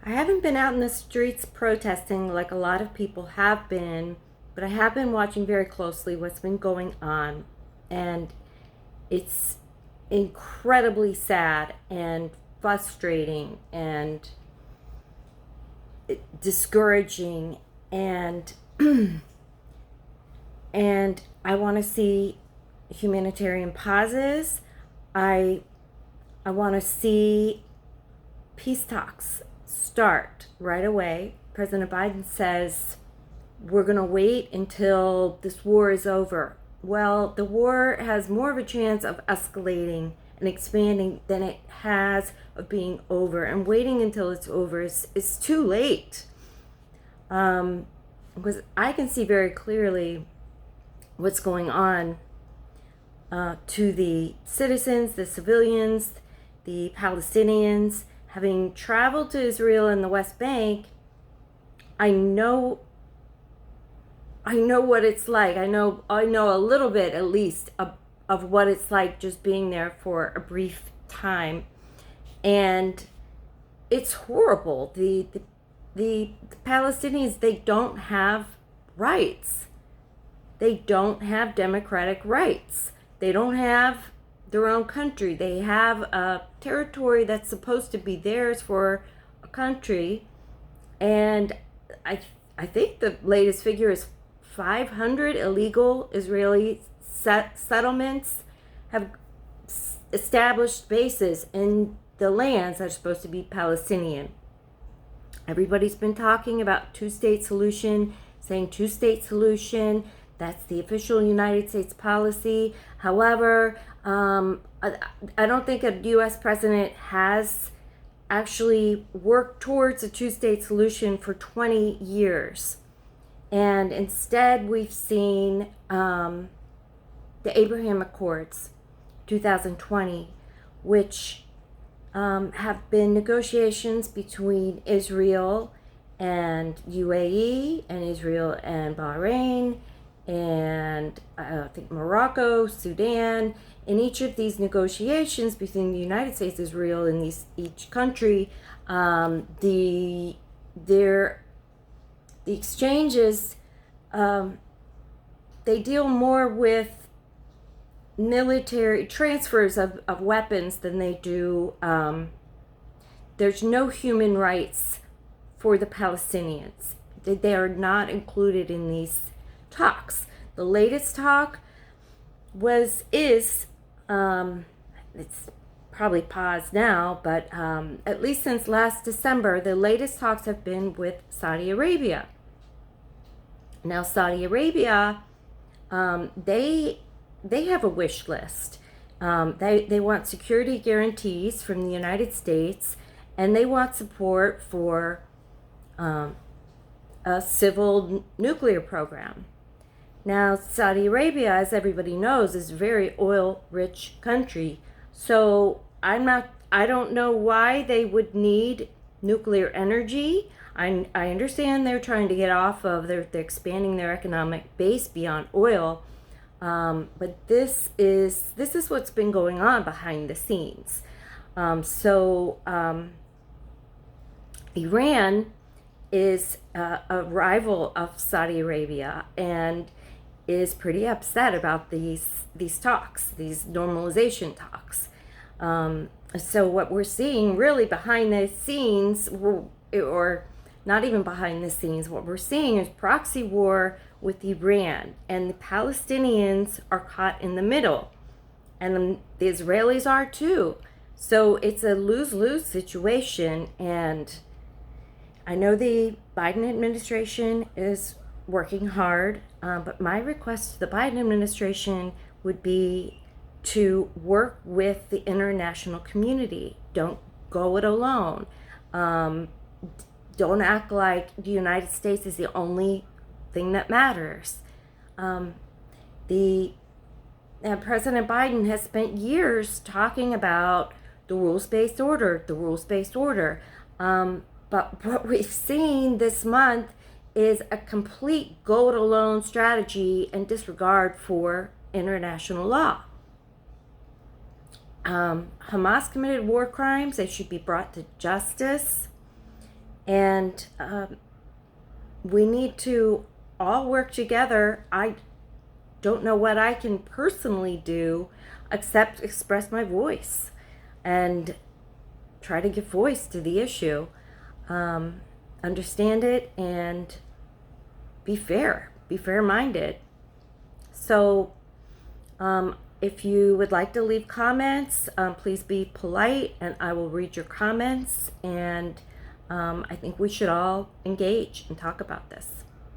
I haven't been out in the streets protesting like a lot of people have been, but I have been watching very closely what's been going on. And it's incredibly sad and frustrating and discouraging and and I want to see humanitarian pauses. I I want to see peace talks start right away. President Biden says we're going to wait until this war is over. Well, the war has more of a chance of escalating and expanding than it has of being over. And waiting until it's over is too late. Because I can see very clearly what's going on to the citizens, the civilians, the Palestinians. Having traveled to Israel and the West Bank, I know what it's like. I know a little bit at least of what it's like just being there for a brief time, and it's horrible. The Palestinians, they don't have rights. They don't have democratic rights. They don't have their own country. They have a territory that's supposed to be theirs for a country, and I think the latest figure is 500 illegal Israeli settlements have established bases in the lands that are supposed to be Palestinian. Everybody's been talking about two-state solution, saying two-state solution. That's the official United States policy. However, I don't think a U.S. president has actually worked towards a two-state solution for 20 years. And instead, we've seen the Abraham Accords, 2020, which have been negotiations between Israel and UAE and Israel and Bahrain and I think Morocco, Sudan. In each of these negotiations between the United States, Israel, and each country, the exchanges, they deal more with military transfers of weapons than they do. There's no human rights for the Palestinians. They are not included in these talks. The latest talk is it's probably paused now, but at least since last December, the latest talks have been with Saudi Arabia. Now, Saudi Arabia, they have a wish list. They want security guarantees from the United States, and they want support for a civil nuclear program. Now, Saudi Arabia, as everybody knows, is a very oil-rich country. So I don't know why they would need nuclear energy. I understand they're trying to get off of, they're expanding their economic base beyond oil. But this is what's been going on behind the scenes. Iran is a rival of Saudi Arabia and is pretty upset about these talks, these normalization talks. So what we're seeing really behind the scenes, or not even behind the scenes, what we're seeing is proxy war with Iran, and the Palestinians are caught in the middle, and the Israelis are too. So it's a lose-lose situation, and I know the Biden administration is working hard, but my request to the Biden administration would be to work with the international community. Don't go it alone. Don't act like the United States is the only thing that matters. President Biden has spent years talking about the rules-based order, but what we've seen this month is a complete go-it-alone strategy and disregard for international law. Hamas committed war crimes. They should be brought to justice. And we need to all work together. I don't know what I can personally do except express my voice and try to give voice to the issue, understand it, and be fair-minded. So if you would like to leave comments, please be polite and I will read your comments. And I think we should all engage and talk about this.